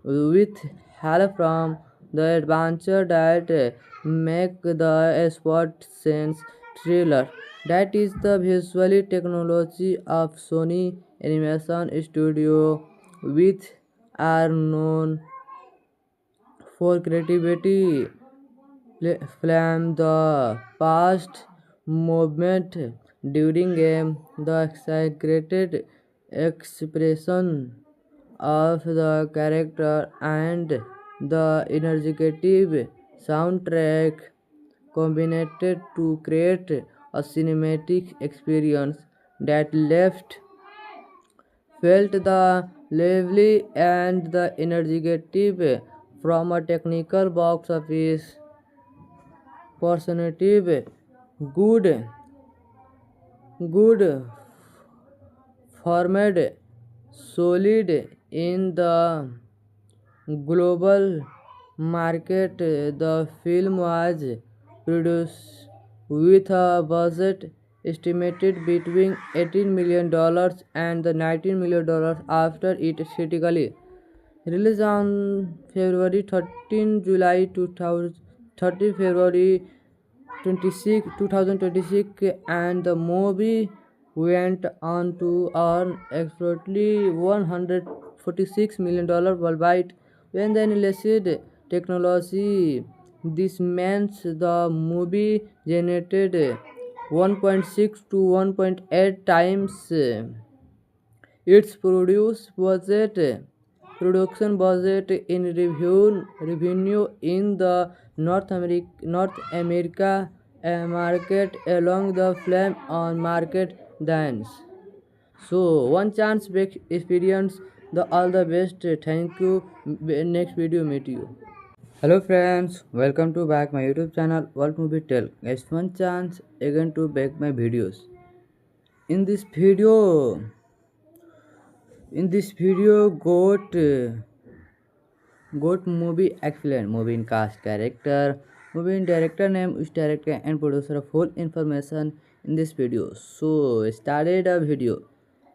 with help from the adventure that make the sport sense thriller. That is the visual technology of Sony Animation Studio, which are known for creativity. From the past movement during game, the exaggerated expression of the character and the energetic soundtrack combined to create a cinematic experience that left felt the lively and the energetic from a technical box office perspective. Good, good formed, solid in the global market. The film was produced with a budget estimated between $18 million and the $19 million after it critically released on February 13 July 2000 30 February 2026, and the movie went on to earn approximately $146 million worldwide. When the illicit technology, this means the movie generated 1.6 to 1.8 times its production budget in revenue in the North America market along the film on market dance. So one chance break experience the all the best. Thank you. Next video meet you. Hello friends, welcome to back my YouTube channel World Movie Tell. Guys, one chance again to back my videos. In this video, got movie excellent movie in cast character, movie in director name, which director and producer of whole information in this video. So started a video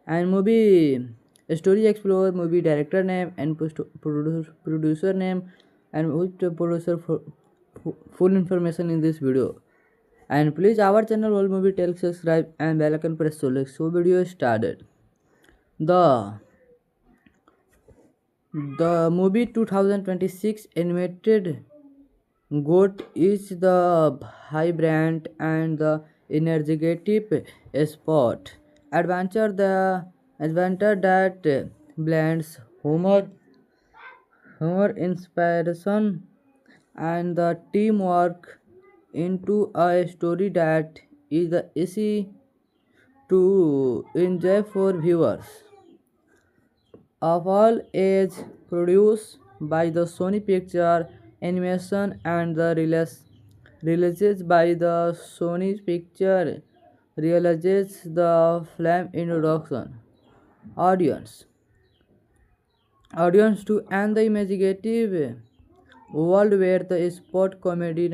and movie story explore movie director name and producer name and which producer for full information in this video. And please our channel World Movie Tell subscribe and bell icon press so like so video started. The The movie 2026 animated GOAT is the vibrant and the energetic sport adventure that blends humor, inspiration, and the teamwork into a story that is easy to enjoy for viewers of all age, produced by the Sony Picture Animation and the releases by the Sony Picture realizes the film introduction audience to and the imaginative world where the sport comedy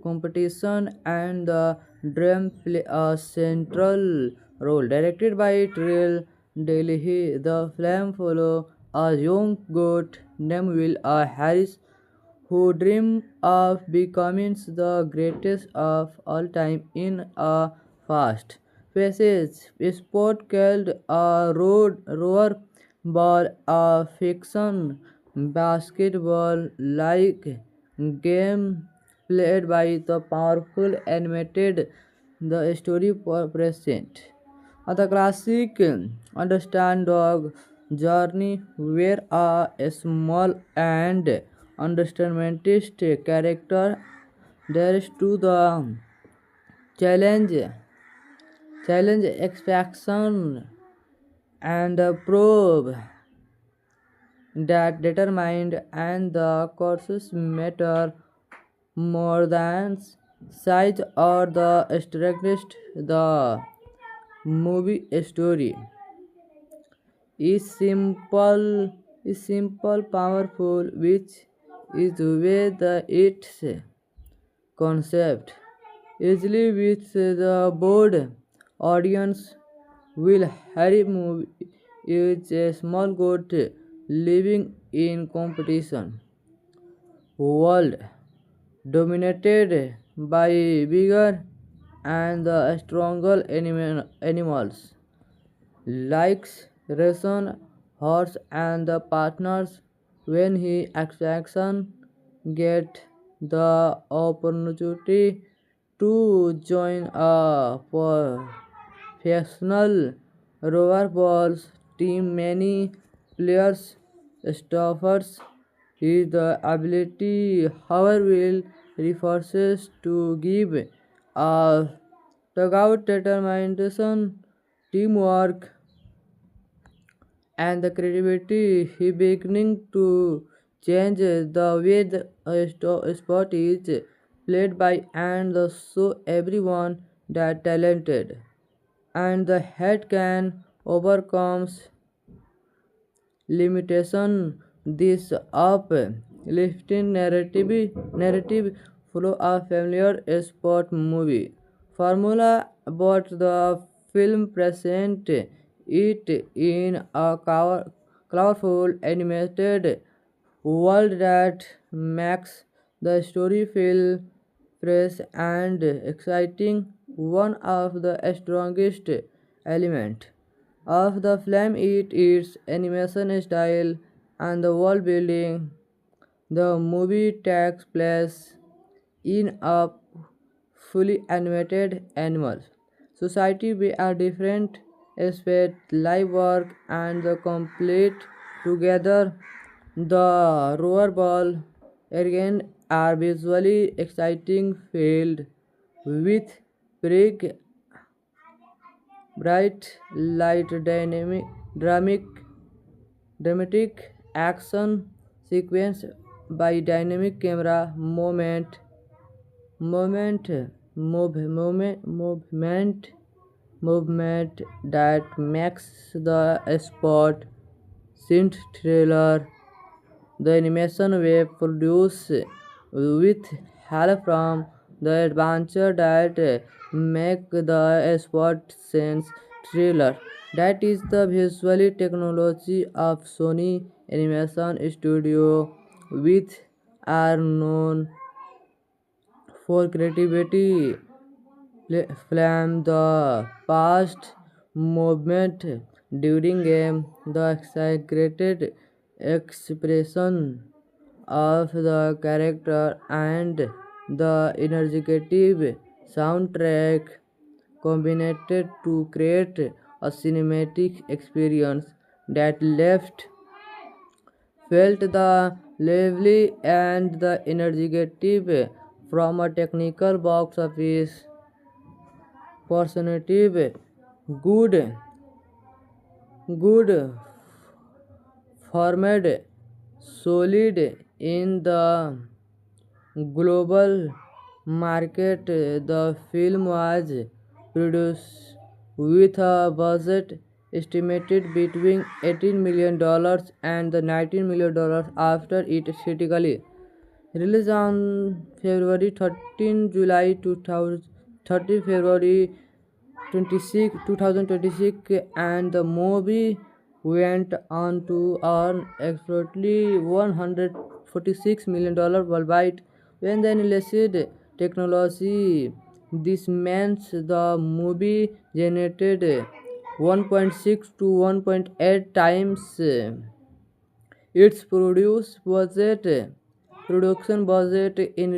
competition and the dream play a central role. Directed by Trill Delhi, the film follow a young goat named Will Harris who dream of becoming the greatest of all time in a fast paced sport called a roar ball, a fiction basketball like game played by the powerful animated the story present. The classic understand dog journey where a small and understandmentist character dares to the challenge expectation and probe that determined and the courses matter more than size or the strictest. The movie story is simple powerful, which is the way the its concept easily with the board audience. Will Harry movie is a small goat living in competition world dominated by bigger and the stronger animals likes racing horse and the partners. When he action get the opportunity to join a professional rollerballs team, many players suffers his the ability, however, will refuses to give a dugout determination, teamwork, and the creativity. He beginning to change the way the sport is played by and the show everyone that talented and the head can overcomes limitation. This uplifting narrative follow a familiar sport movie formula, but the film present it in a colorful animated world that makes the story feel fresh and exciting. One of the strongest elements of the film is its animation style and the world building. The movie takes place in a fully animated animal society where different aspects live work and the complete together. The rollerball again are visually exciting filled with big bright light dramatic action sequence by dynamic camera moment movement that makes the sport synth thriller. The animation were produced with help from the adventure that make the sport sense thriller. That is the visual technology of Sony Animation Studio, which are known for creativity from the past movement during game, the exaggerated expression of the character and the energetic soundtrack combined to create a cinematic experience that left felt the lively and the energetic from a technical box office perspective. Good, good formed solid in the global market. The film was produced with a budget estimated between $18 million and the $19 million after it critically released on February 13 July 2000, 30 February 2026, and the movie went on to earn approximately $146 million worldwide. When the illicit technology, this means the movie generated 1.6 to 1.8 times its production budget in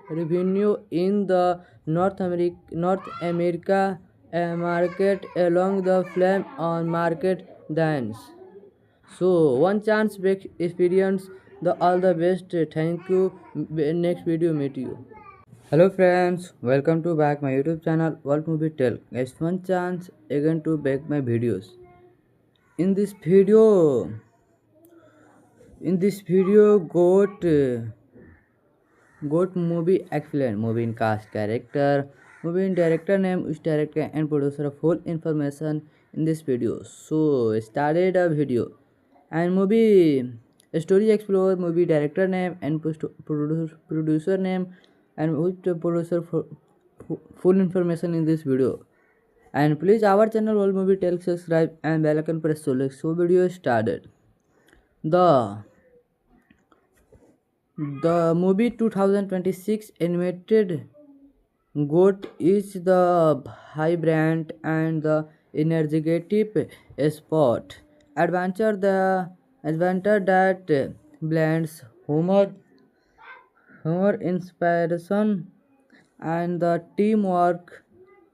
revenue in the North America market along the film on market dance. So one chance back experience the all the best. Thank you. Next video meet you. Hello friends, welcome to back my YouTube channel World Movie Tell. Guys, one chance again to back my videos. In this video, got movie excellent movie in cast character, movie in director name, which director and producer of full information in this video. So started a video and movie story explore movie director name and producer name and which producer for full information in this video. And please our channel World Movie Tell subscribe and bell icon press so video started. The movie 2026 animated GOAT is the vibrant and the energetic sport adventure that blends inspiration, and the teamwork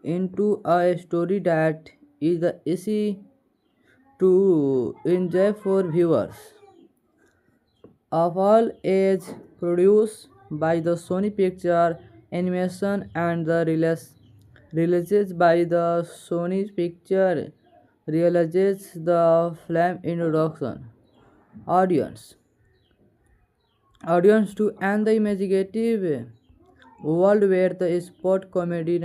into a story that is easy to enjoy for viewers of all age, produced by the Sony Picture Animation and the releases by the Sony Picture realizes the film introduction audience to and the imaginative world where the sport comedy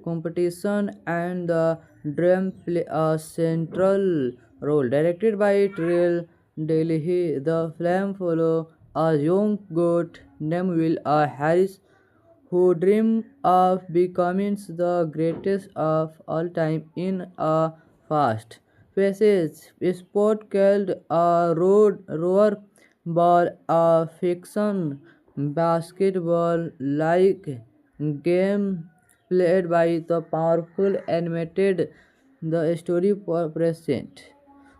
competition and the drum play a central role. Directed by Trill Delhi, the film follow a young goat named Will Harris who dream of becoming the greatest of all time in a fast paced sport called a roar ball, a fiction basketball like game played by the powerful animated the story present.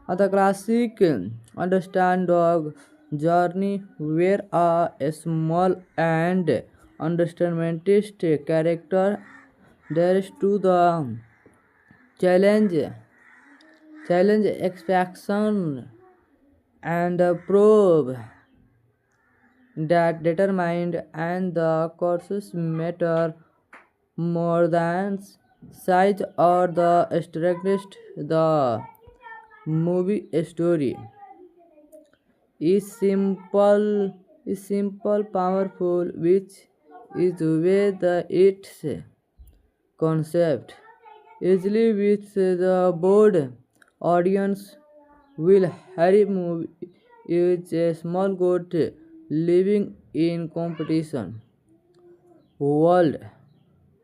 The classic understand dog journey where a small and understandmentist character dares to the challenge challenge expectation and probe that determined and the courses matter more than size or the strictest. The movie story is simple powerful, which is where the its concept easily with the board audience will Harry movie is a small goat living in competition world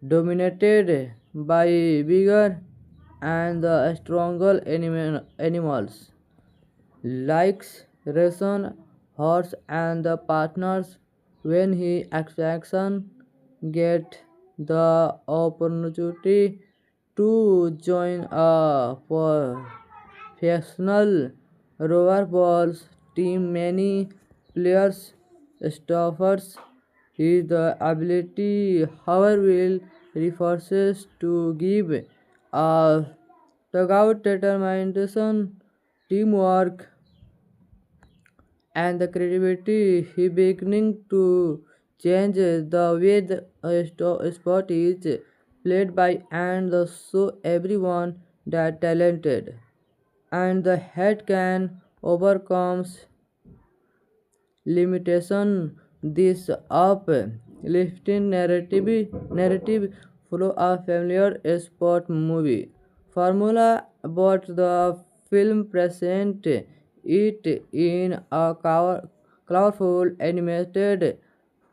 dominated by bigger and stronger animals like racing horse and the partners. When he action get the opportunity to join a professional rollerball team, many players suffers his the ability, however, will refuses to give a dugout determination, teamwork, and the creativity. He beginning to change the way the sport is played by and so everyone that talented and the head can overcomes limitation. This uplifting narrative follow a familiar sport movie formula, but the film present it in a colorful animated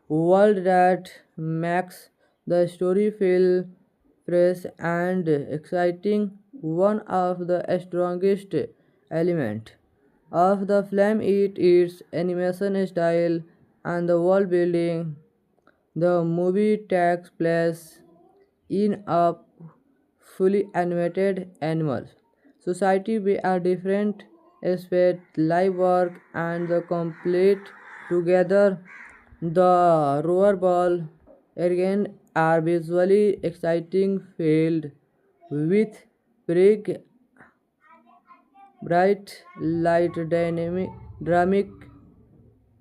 world that makes the story feel fresh and exciting. One of the strongest element of the film is its animation style and the world building. The movie takes place in a fully animated animal society where different aspects live work and the complete together. The rollerball again are visually exciting filled with big bright light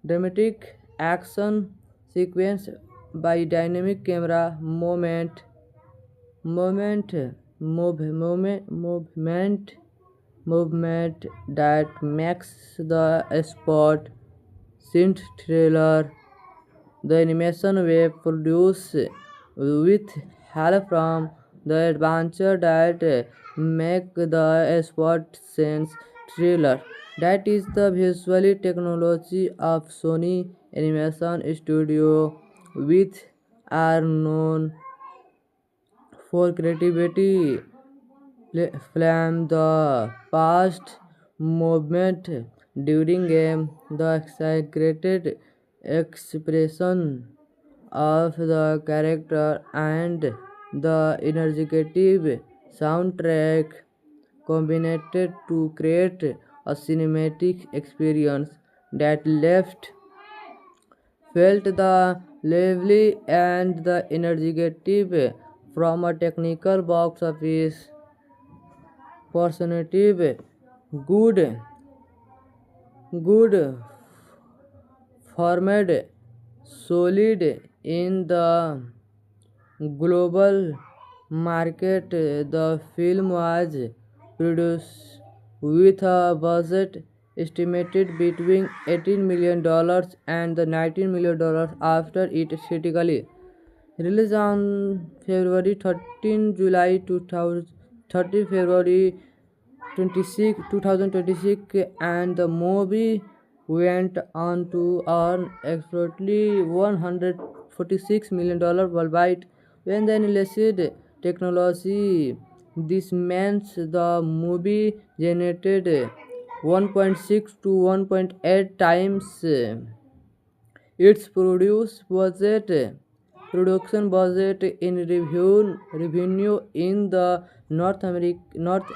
dramatic action sequence by dynamic camera movement movement that makes the sport scene thriller. The animation were produced with help from the adventure that make the sport sense thriller. That is the visual technology of Sony Animation Studio, which are known for creativity. From the past movement during game, the exaggerated expression of the character and the energetic soundtrack combined to create a cinematic experience that left felt the lively and the energetic. From a technical box office perspective, good good format solid in the global market. The film was produced with a budget estimated between $18 million and the $19 million after it critically released on February 13 July 2000 30 February 2026, and the movie went on to earn approximately $146 million worldwide. When the enlisted technology, this means the movie generated 1.6 to 1.8 times its produced budget production budget in revenue in the North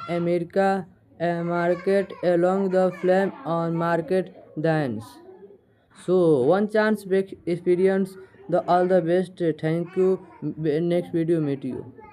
America market along the flame on market dance. So one chance back experience the all the best. Thank you. Next video meet you.